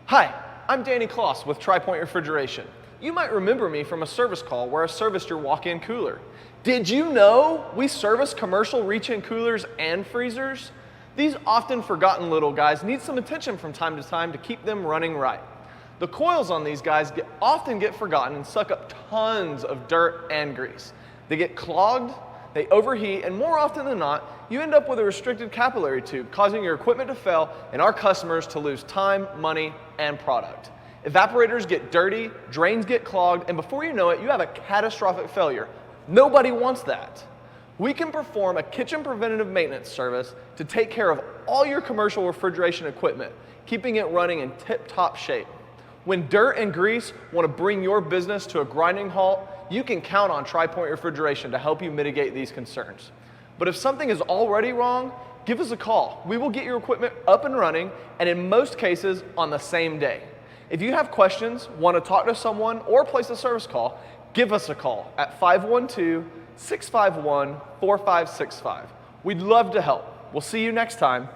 Hi, I'm Danny Kloss with TriPoint Refrigeration. You might remember me from a service call where I serviced your walk-in cooler. Did you know we service commercial reach-in coolers and freezers? These often forgotten little guys need some attention from time to time to keep them running right. The coils on these guys often get forgotten and suck up tons of dirt and grease. They get clogged, they overheat, and more often than not, you end up with a restricted capillary tube, causing your equipment to fail and our customers to lose time, money, and product. Evaporators get dirty, drains get clogged, and before you know it, you have a catastrophic failure. Nobody wants that. We can perform a kitchen preventative maintenance service to take care of all your commercial refrigeration equipment, keeping it running in tip-top shape. When dirt and grease want to bring your business to a grinding halt, you can count on TriPoint Refrigeration to help you mitigate these concerns. But if something is already wrong, give us a call. We will get your equipment up and running, and in most cases, on the same day. If you have questions, want to talk to someone, or place a service call, give us a call at 512-651-4565. We'd love to help. We'll see you next time.